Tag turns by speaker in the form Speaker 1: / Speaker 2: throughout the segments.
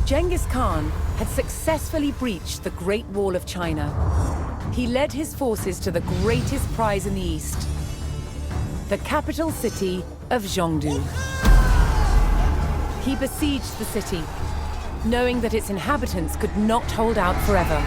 Speaker 1: Genghis Khan had successfully breached the Great Wall of China. He led his forces to the greatest prize in the East, the capital city of Zhongdu. He besieged the city, knowing that its inhabitants could not hold out forever.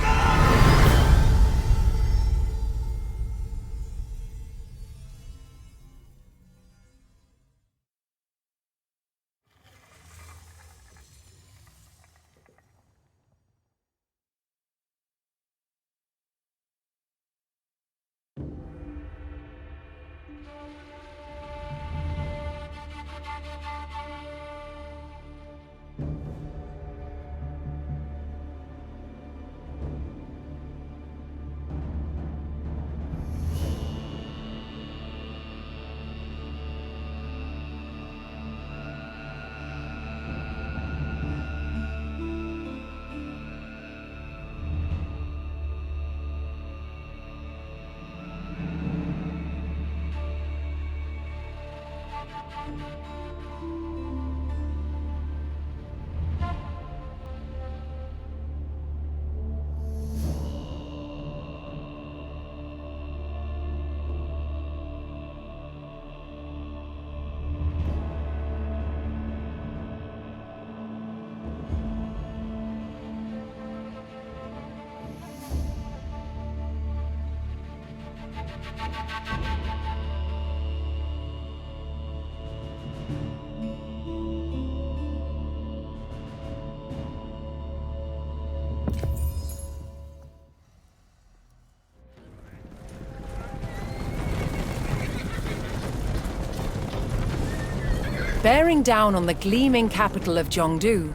Speaker 1: Bearing down on the gleaming capital of Zhongdu,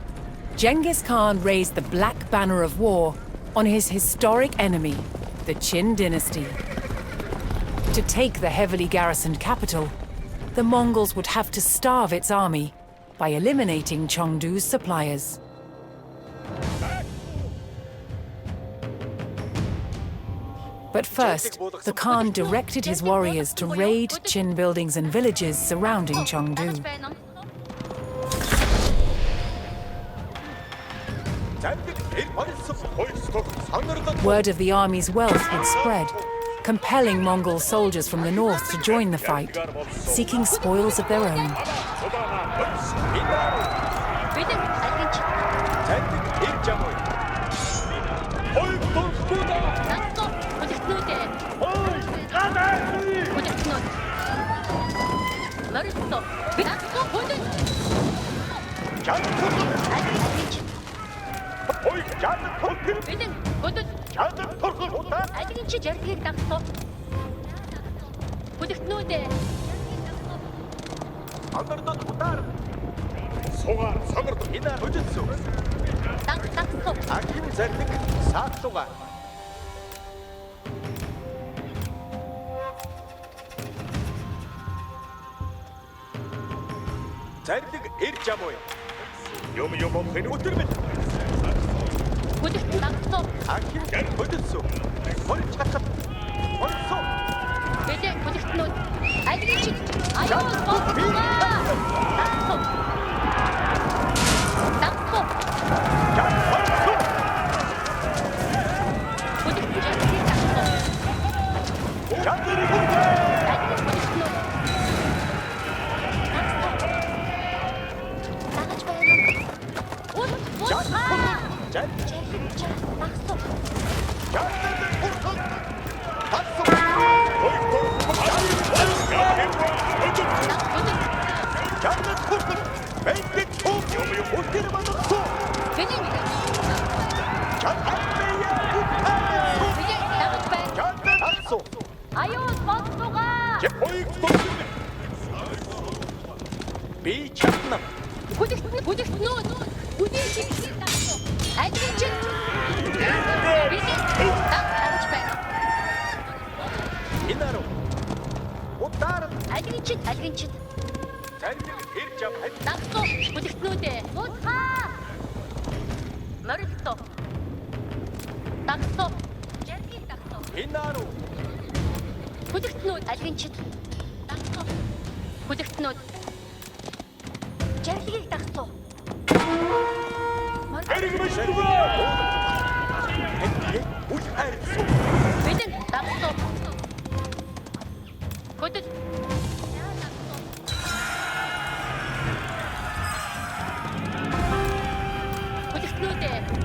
Speaker 1: Genghis Khan raised the Black Banner of War on his historic enemy, the Qin dynasty. To take the heavily garrisoned capital, the Mongols would have to starve its army by eliminating Chengdu's suppliers. But first, the Khan directed his warriors to raid Qin buildings and villages surrounding Chengdu. Word of the army's wealth would spread, compelling Mongol soldiers from the north to join the fight, seeking spoils of their own.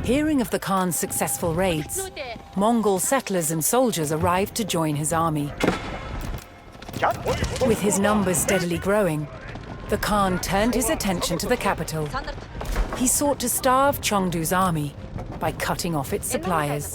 Speaker 1: Hearing of the Khan's successful raids, Mongol settlers and soldiers arrived to join his army. With his numbers steadily growing, the Khan turned his attention to the capital. He sought to starve Chengdu's army by cutting off its suppliers.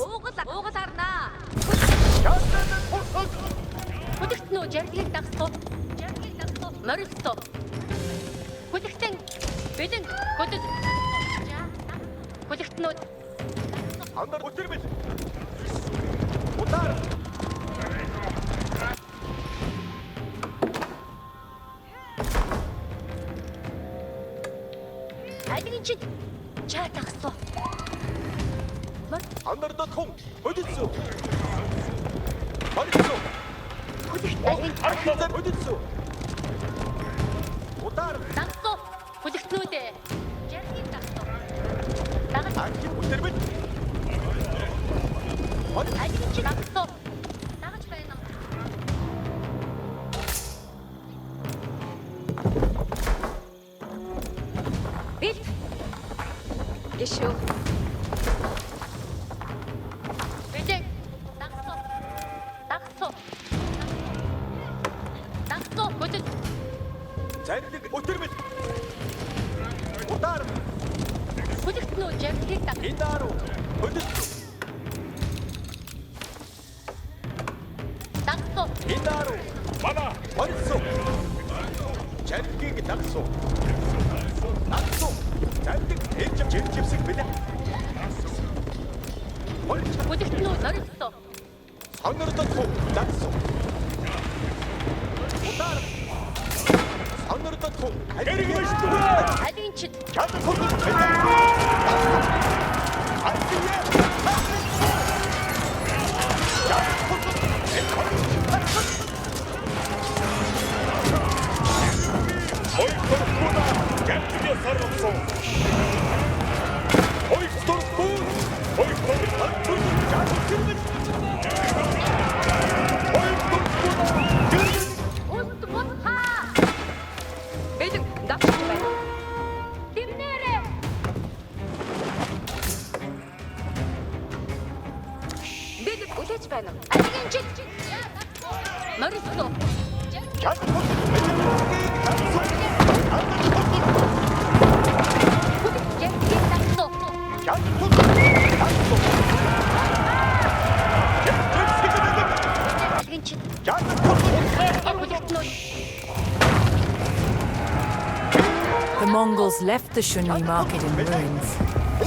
Speaker 1: The Mongols left the Shunyi market in ruins,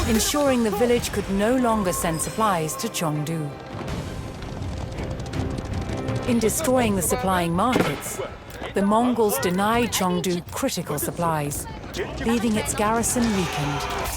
Speaker 1: ensuring the village could no longer send supplies to Chengdu. In destroying the supplying markets, the Mongols denied Chengdu critical supplies, leaving its garrison weakened.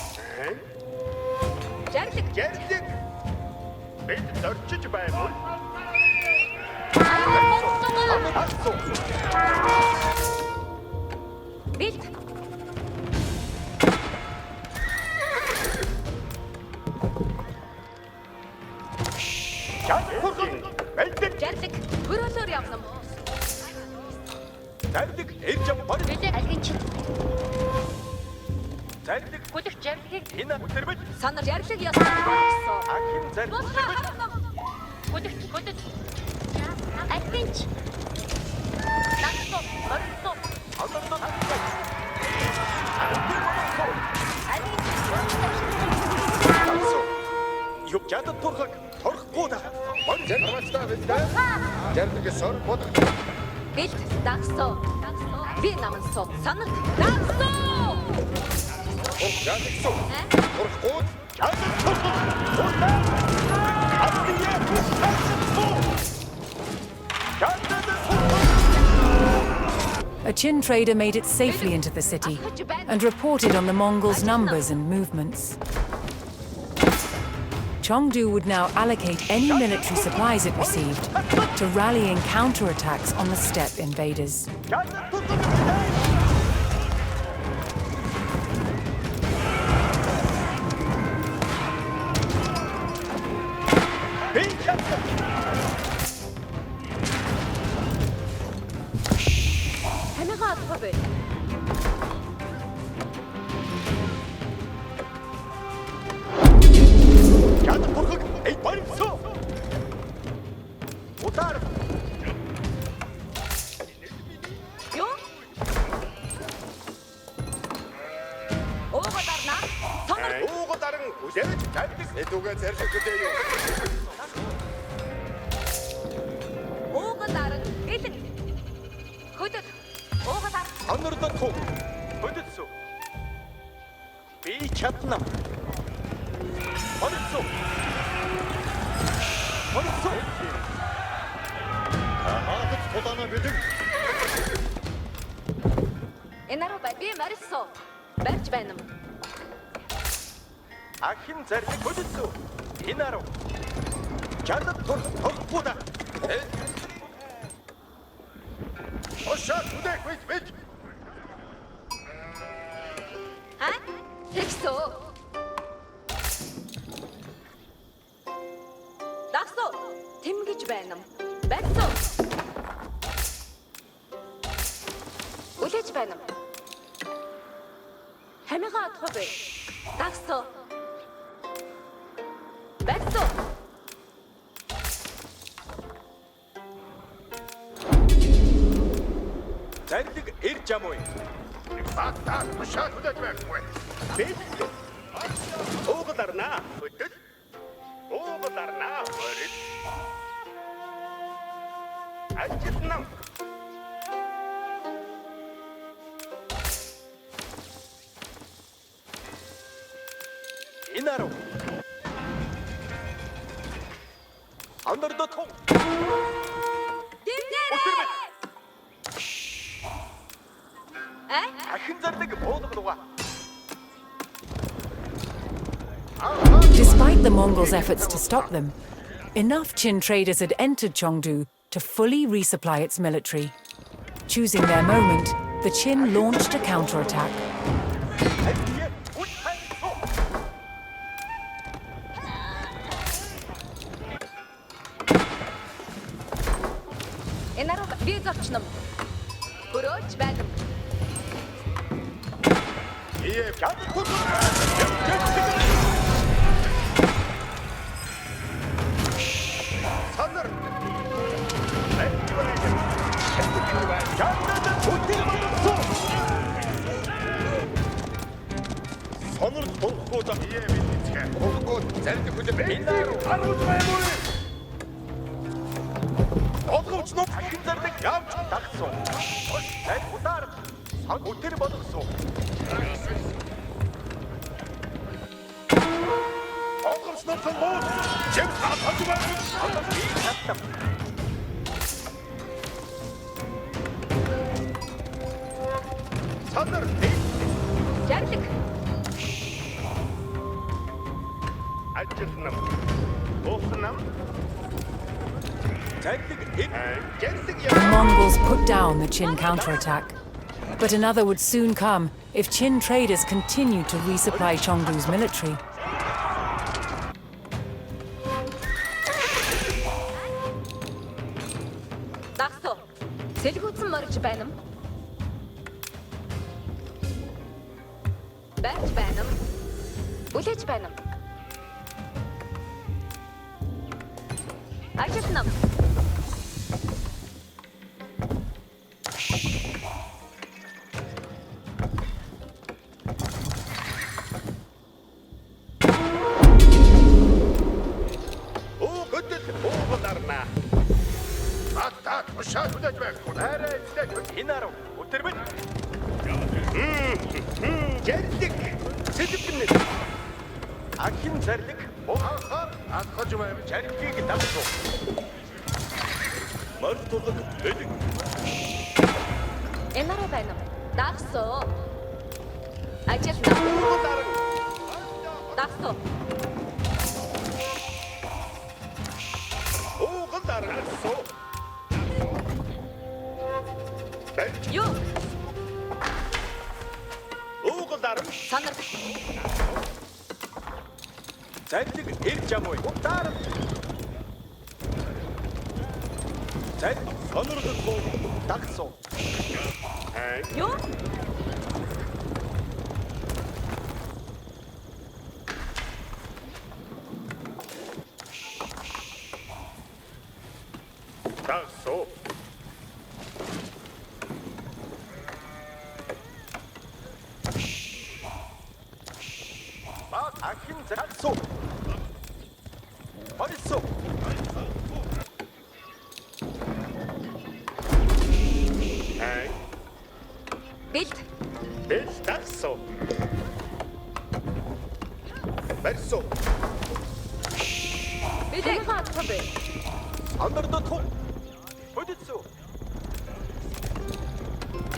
Speaker 1: A Qin trader made it safely into the city and reported on the Mongols' numbers and movements. Chengdu would now allocate any military supplies it received to rallying counterattacks on the steppe invaders.
Speaker 2: Үзэж тавьдаг. Эдүгээ зэрэг хөдөөё.
Speaker 3: Монгол арга бэлэн. Хөдөд. Уугалаа.
Speaker 2: Хонордод туу. Хөдөдсөө. Би чадна. Хөдөдсөө. Хөдөдсөө. Хаагач тулаана бэлэн.
Speaker 3: Энаруу би марисоо. Барьж байна.
Speaker 2: Ахин зэрэг хөдөдсөө. Инаруу. Чадад толгоуда. Ошаа түдэх бич.
Speaker 3: Аа? Тэгсөө. Дасоо. Тэмгэж байна. Барьсоо. Үлээж байна. Хамигаа отгоо бай. Дасоо. Барьсоо.
Speaker 2: Зарилэг ирж амуу. Багтаа тушаа түдэж байхгүй. Бич. Уугаларнаа. Хөдөд. Уугаларнаа. Хөрөд. Ажитнам. Инаруу. Андердо тоо.
Speaker 3: Дэмнээ.
Speaker 2: Ахин зарилэг буулгалуга.
Speaker 1: Despite the Mongols' efforts to stop them, enough Qin traders had entered Chengdu to fully resupply its military. Choosing their moment, the Qin launched a counterattack.
Speaker 3: Энаруу би зорчном. Хөрөөж байна.
Speaker 2: Санар. Сонор толгоо за бие мэдчихэ. Толгоо зарилэг хөдөө харуулж байна. Толгооч нөө ахин зарилэг явж тагсан. Тай удаар сан өтер болгосон. Толгооч нөө сан боо. Чим хатаж байна. Би хаттам. Санар.
Speaker 3: Зарилэг.
Speaker 2: Ажирнам. Ууснам.
Speaker 1: The Mongols put down the Qin counterattack. But another would soon come if Qin traders continued to resupply Chengdu's military.
Speaker 3: Дасоо. Сэлгүүцэн морж байна. Барьж байна. Үлээж байна. Ажитнам.
Speaker 2: Уугаларнаа. Багтаа тушаа түдэж байхгүй. Арай эцэг Инаруу өтер бич. Зарилэг. Сэлбэнэ. Ахин зарилэг атгаж байна. Зарилгийг дагсуу. Мартулаг бэлэг.
Speaker 3: Энаруу байна. Дасоо. Ажитнам. Дасоо.
Speaker 2: Уугаларнаа.
Speaker 3: Юу?
Speaker 2: Уугаларна.
Speaker 3: Санар.
Speaker 2: Зарилэг ирж амуу. Удаар. Зарилэг соноргол боо. Дагсуу.
Speaker 3: Юу?
Speaker 2: Дагсуу. Ахин зарцуу. Орисоо.
Speaker 3: Бэлд.
Speaker 2: Бэлд дагсуу. Барьсуу.
Speaker 3: Бидний хатсан бэ.
Speaker 2: Андардат хуу. Бодитсуу.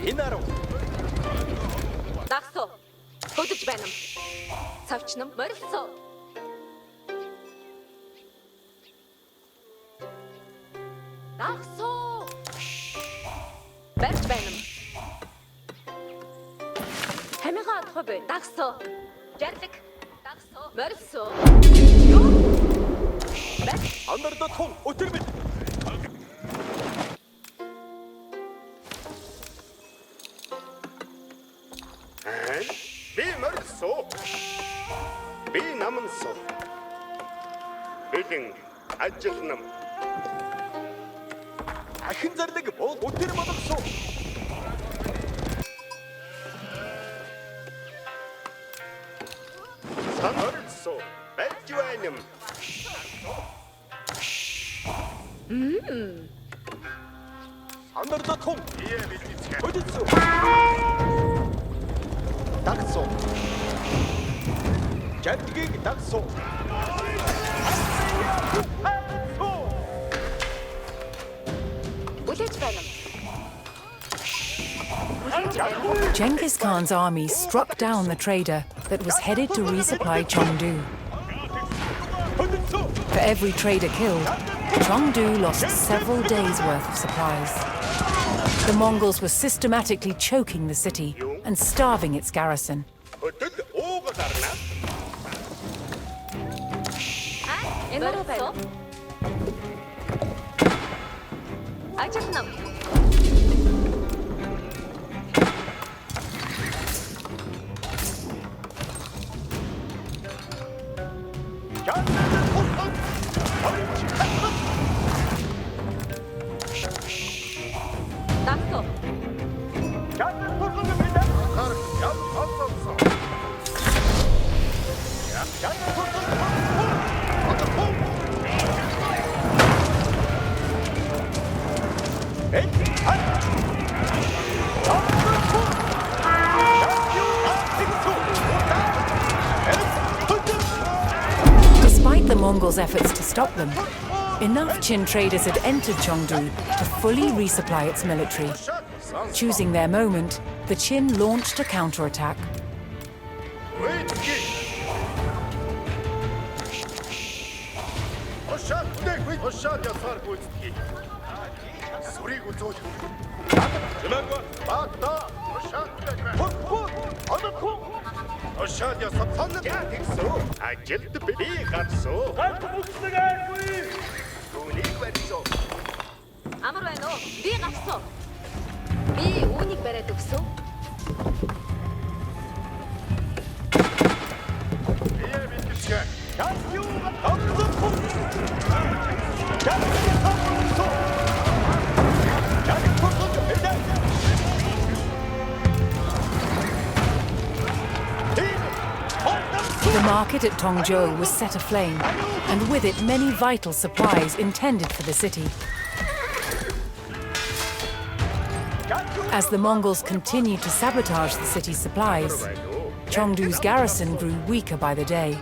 Speaker 2: Инаруу.
Speaker 3: Дагсуу. Хөдөж байна. Цавчнам морилсоо. Дагсуу. Барьж байна. Хамигаа атах бэ. Дагсуу. Жарлаг. Дагсуу. Морилсоо.
Speaker 2: Андардат хуу. Өтөрмөл. Би морилсоо. Би намансоо. Бэлэн ажил нам. Ахин зарлаг бол өтөр болгосоо. Морилсоо. Барьж байна. Андардат хуу. Бодитсуу. Дагсуу. Жадгийг дагсуу.
Speaker 3: Үлээж байна.
Speaker 1: Genghis Khan's army struck down the trader that was headed to resupply Chengdu. For every trader killed, Chengdu lost several days' worth of supplies. The Mongols were systematically choking the city and starving its garrison.
Speaker 3: Энэро байна. Ажил нам. Дагсуу.
Speaker 1: Despite the Mongols' efforts to stop them, enough Qin traders had entered Chengdu to fully resupply its military. Choosing their moment, the Qin launched a counterattack.
Speaker 3: Амар байна уу? Би гавсан. Би үүнийг бариад өгсөн.
Speaker 1: The market at Tongzhou was set aflame, and with it many vital supplies intended for the city. As the Mongols continued to sabotage the city's supplies, Chengdu's garrison grew weaker by the day.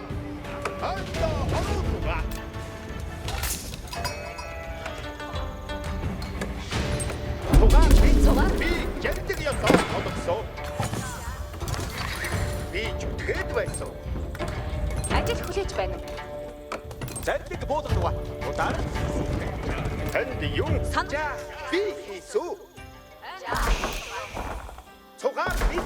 Speaker 3: Ажил хүлээж байна.
Speaker 2: Зардлыг буулгадгаа. Удаар. Танд юу?
Speaker 3: Санаа.
Speaker 2: Би хийсүү. Цугаар би.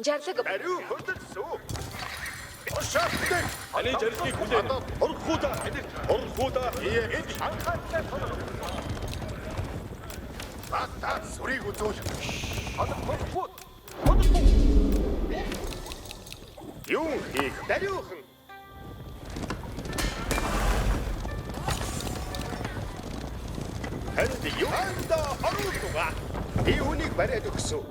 Speaker 3: Жарлаг.
Speaker 2: Ариу хөдөлсөө. Ошааттай. Аны зардлыг хүлээн. Орхуудаа. Орхуудаа. Энд анхаартай толгой. Бата сүрийг үзүүл. Орхууд. Юу хийх? Дариухан. Танд юу? Анда орхуудаа. Би үнийг бариад өгсөн.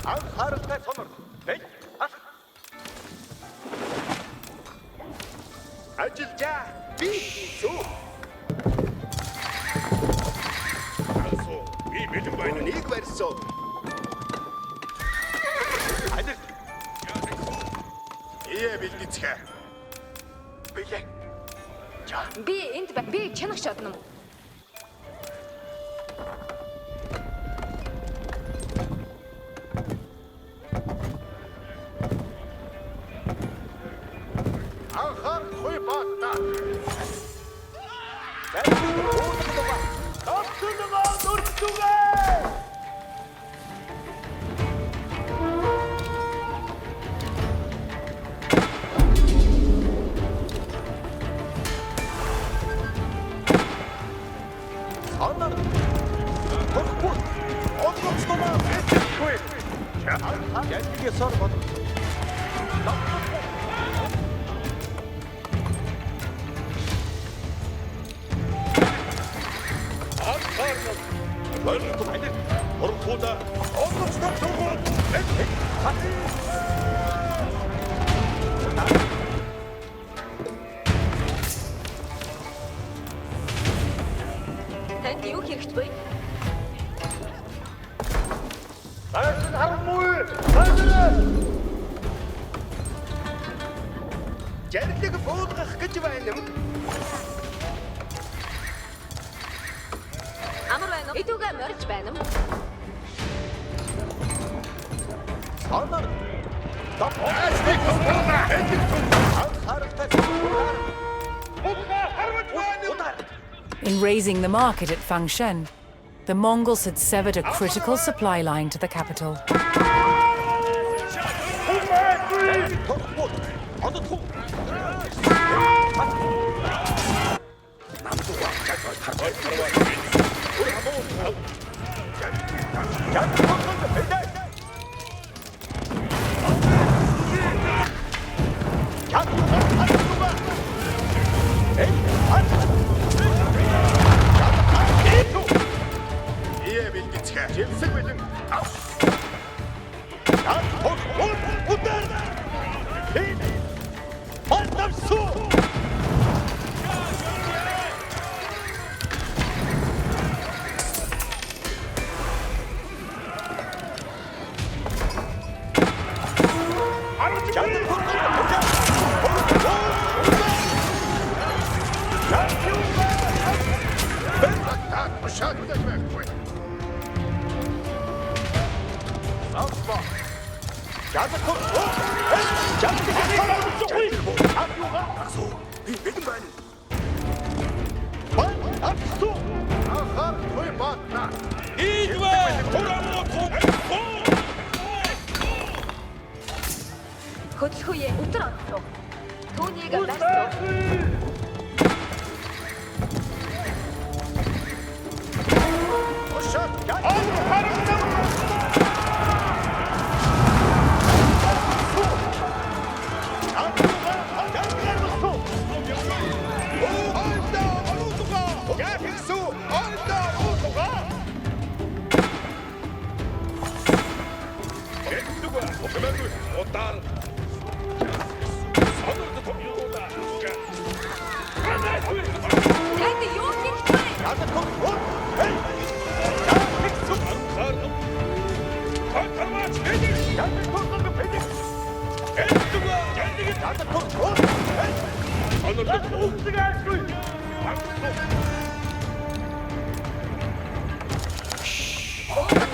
Speaker 2: анхааралтай сонор. Бэй. Ажилжаа. Би хийсүү. Асуу. Би бэлэн байна. Нэг барьсан. Ажил. Ие бэлгэцгээ. Бэлэн.
Speaker 3: Би энд байна. Би чанах шатна.
Speaker 2: Анхаар хой баатна.
Speaker 3: Танд юу хэрэгтэй вэ?
Speaker 2: Жарилыг буулгах гэж байна юм.
Speaker 3: Амар байна уу? Эдүгээ морж байна уу?
Speaker 2: Сонор. Топоочник буулга. Анхааралтай сонор.
Speaker 1: In raising the market at Fangshen, the Mongols had severed a critical supply line to the capital.
Speaker 3: Хөдөлгөөе өтөр онцлог. Түүнийг барьсан.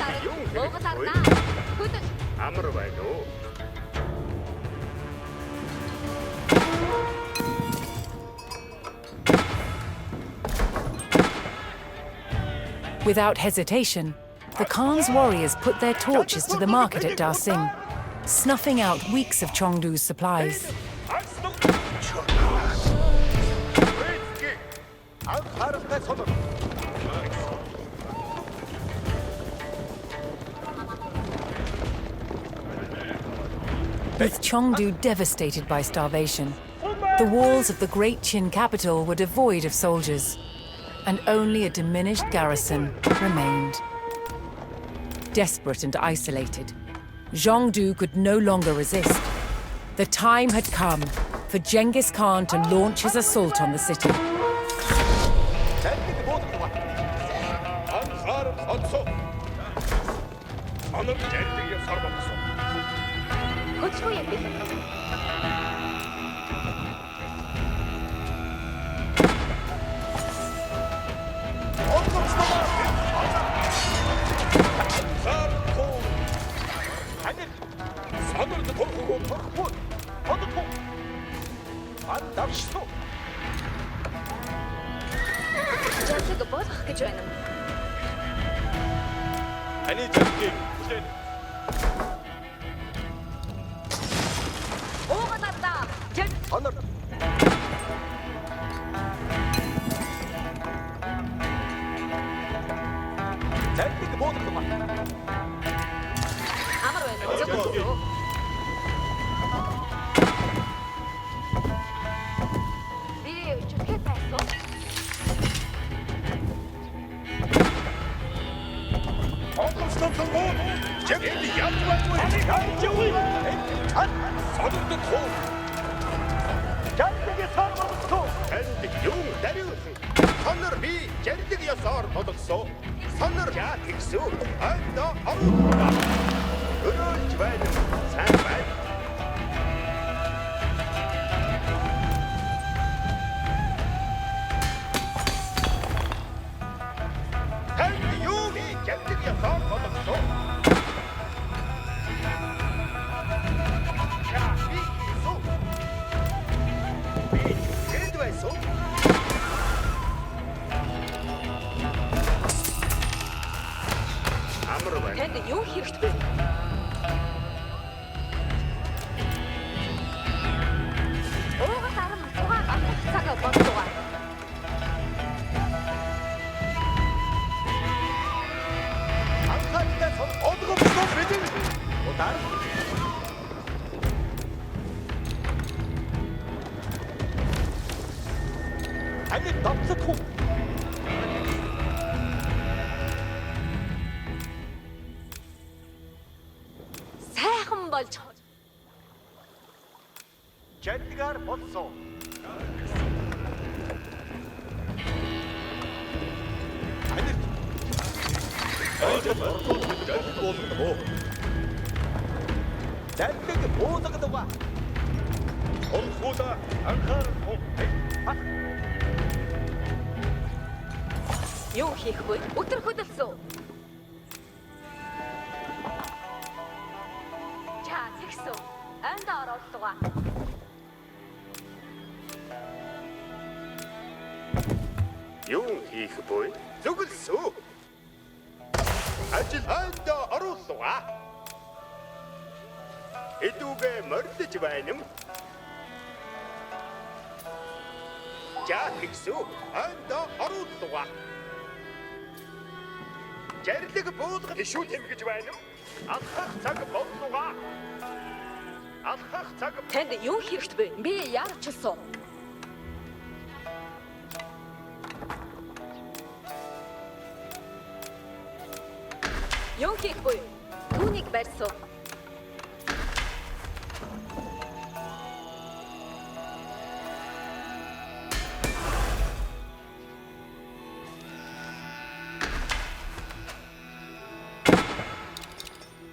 Speaker 3: Танд юу хэрэгтэй вэ?
Speaker 2: Амар байна уу?
Speaker 1: Without hesitation, the Khan's warriors put their torches to the market at Da Sing, snuffing out weeks of Chengdu's supplies. With Chengdu devastated by starvation, the walls of the great Qin capital were devoid of soldiers, and only a diminished garrison remained. Desperate and isolated, Zhongdu could no longer resist. The time had come for Genghis Khan to launch his assault on the city.
Speaker 3: Жансаг болох гэж байна.
Speaker 2: Таны зөвлөгийг хүлээнэ.
Speaker 3: Уугалаа.
Speaker 2: Honor. Тайлбар буудах юм.
Speaker 3: Амар байна. Зөвхөн. Би чүтгэх байсан.
Speaker 2: Онгоцтой бууд. Жигэл ядвал хайлжгүй. Содорд тоо. Жандгийн сармарсуу. Энд юм дариусан. Сонор би жандиг ясаар тодгсоо. Сонор яа тэгсүү. Анда аруу. Өрөөлж байна. Сайн байна.
Speaker 3: Танд юу хэрэгтэй вэ? Уугаас арам тугаан авах цаг болтугай.
Speaker 2: Анхаарал одгоомжтой мэдэн. Удар. Ани давцах хүү.
Speaker 3: Сайхан болж.
Speaker 2: Жандгаар болсон. Ани Дальтэг буудагдав. Онхуда анхаарал.
Speaker 3: Юу хийх вэ? Өтөр хөдөлсөө. Чаа тэгсөө. Анда оролцгоо.
Speaker 2: Юу хийх вэ? Зүгэлсүү. Ажил анда оруулгаа. Эдүгэ мордож байна юм. Жаагсүү анда оруулгаа. Жарлиг буулгах ишүү тэмгэж байна юм. Алхах цаг боллугаа. Алхах цаг.
Speaker 3: Танд юу хэрэгтэй вэ? Би яарчилсан. Юу хийх вэ? Түүнийг барьсан.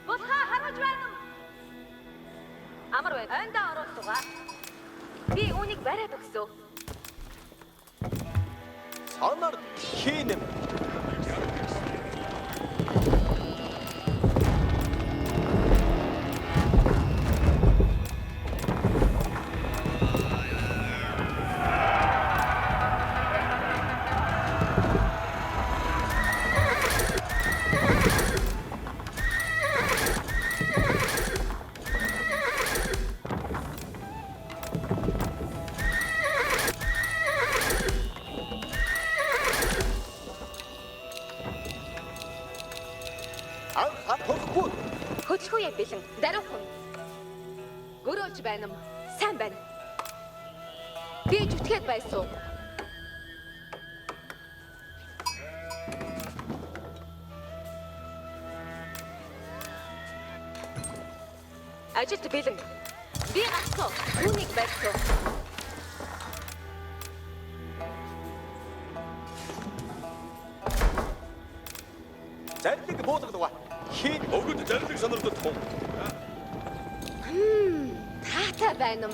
Speaker 3: Босха харж байна. Амар байна. Анда оролцгоо. Би үүнийг бариад өгсөө.
Speaker 2: Сонор хийнэм.
Speaker 3: Хөдөлгөөе бэлэн. Даруухан. Гөрөөж байна юм. Сайн байна. Би зүтгээд байсан. Ажилд бэлэн. Би гацсан. Үүнийг барьсан.
Speaker 2: Зарлиг буулгадгаа. Хийн өгöd зарлиг сонирхож тун.
Speaker 3: Таатай байна юм.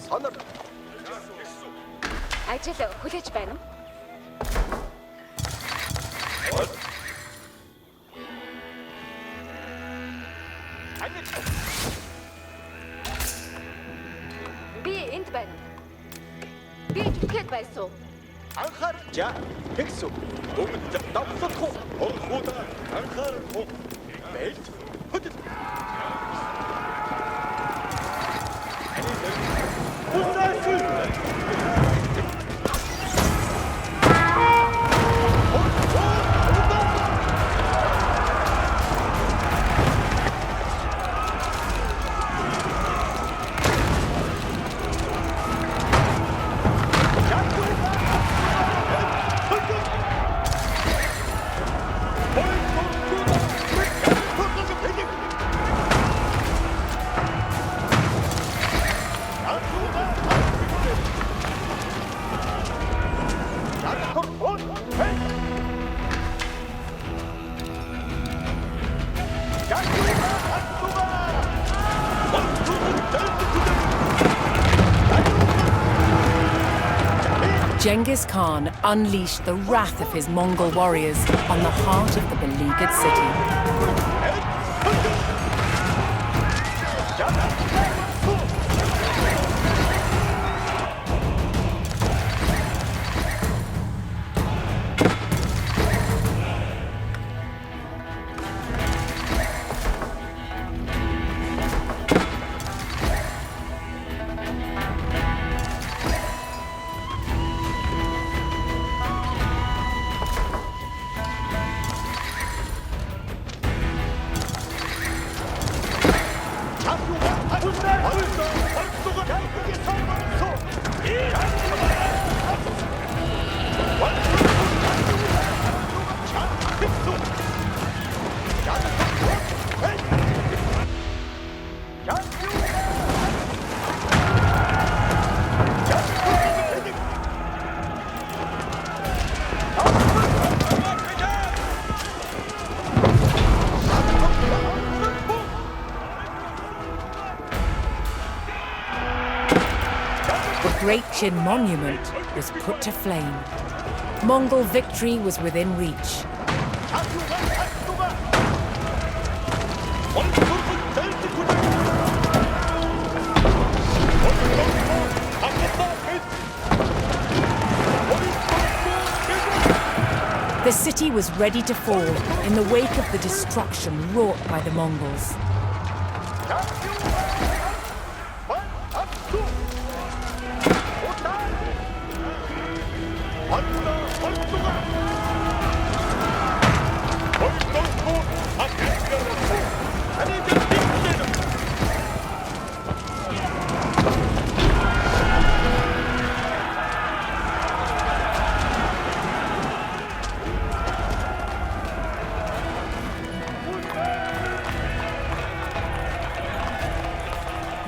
Speaker 2: Сонор.
Speaker 3: Ажил хүлээж байна юм. Би энд байна. Би түлхээд байсан.
Speaker 2: Анхаарч тэгсүү. Өгöd давсахгүй. Орхуудаа анхаарахгүй. Бэлт. Хөт.
Speaker 1: Genghis Khan unleashed the wrath of his Mongol warriors on the heart of the beleaguered city. The Great Chin Monument was put to flame. Mongol victory was within reach. The city was ready to fall in the wake of the destruction wrought by the Mongols.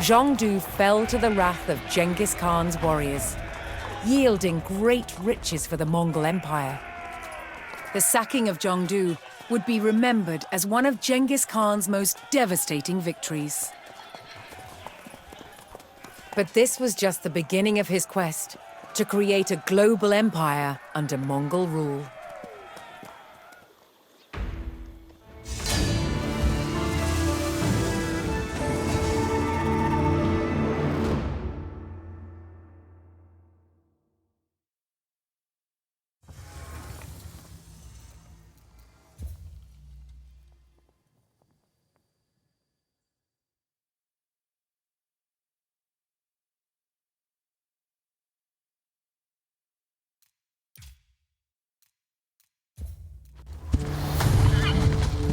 Speaker 1: Zhongdu fell to the wrath of Genghis Khan's warriors, yielding great riches for the Mongol Empire. The sacking of Zhongdu would be remembered as one of Genghis Khan's most devastating victories. But this was just the beginning of his quest to create a global empire under Mongol rule.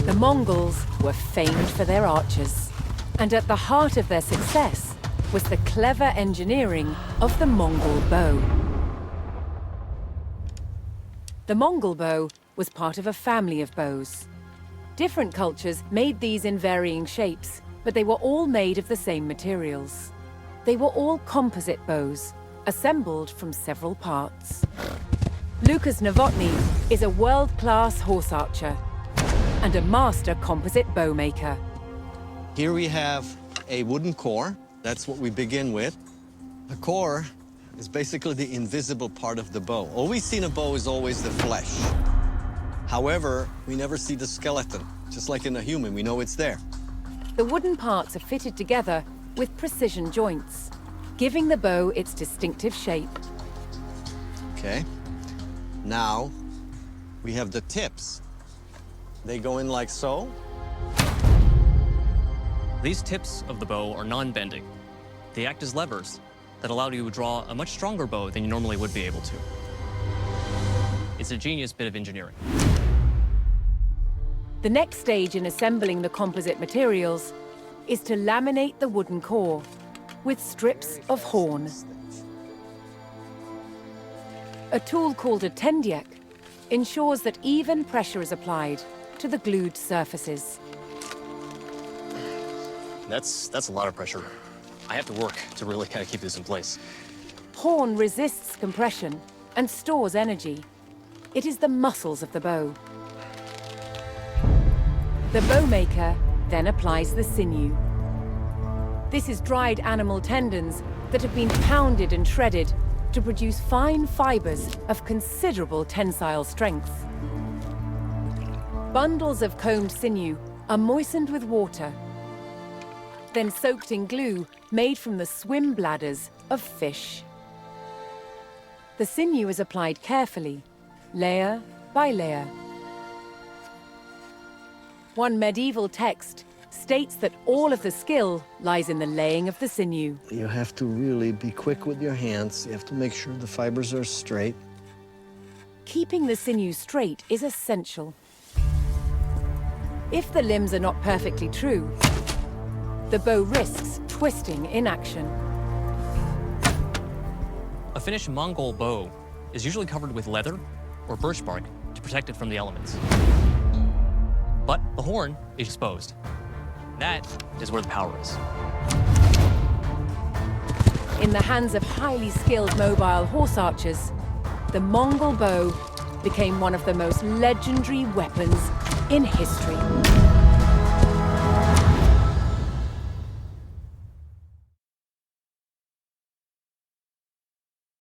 Speaker 1: The Mongols were famed for their archers, and at the heart of their success was the clever engineering of the Mongol bow. The Mongol bow was part of a family of bows. Different cultures made these in varying shapes, but they were all made of the same materials. They were all composite bows, assembled from several parts. Lucas Novotny is a world-class horse archer and a master composite bow maker.
Speaker 4: Here we have a wooden core. That's what we begin with. The core is basically the invisible part of the bow. All we see in a bow is always the flesh. However, we never see the skeleton. Just like in a human, we know it's there.
Speaker 1: The wooden parts are fitted together with precision joints, giving the bow its distinctive shape.
Speaker 4: Okay. Now, we have the tips. They go in like so.
Speaker 5: These tips of the bow are non-bending. They act as levers that allow you to draw a much stronger bow than you normally would be able to. It's a genius bit of engineering.
Speaker 1: The next stage in assembling the composite materials is to laminate the wooden core with strips of horn. A tool called a tendiek ensures that even pressure is applied to the glued surfaces.
Speaker 5: That's a lot of pressure. I have to work to really kind of keep this in place.
Speaker 1: Horn resists compression and stores energy. It is the muscles of the bow. The bowmaker then applies the sinew. This is dried animal tendons that have been pounded and shredded to produce fine fibers of considerable tensile strength. Bundles of combed sinew are moistened with water, then soaked in glue made from the swim bladders of fish. The sinew is applied carefully, layer by layer. One medieval text states that all of the skill lies in the laying of the sinew.
Speaker 4: You have to really be quick with your hands. You have to make sure the fibers are straight.
Speaker 1: Keeping the sinew straight is essential. If the limbs are not perfectly true, the bow risks twisting in action.
Speaker 5: A finished Mongol bow is usually covered with leather or birch bark to protect it from the elements. But the horn is exposed. That is where the power is.
Speaker 1: In the hands of highly skilled mobile horse archers, the Mongol bow became one of the most legendary weapons in history.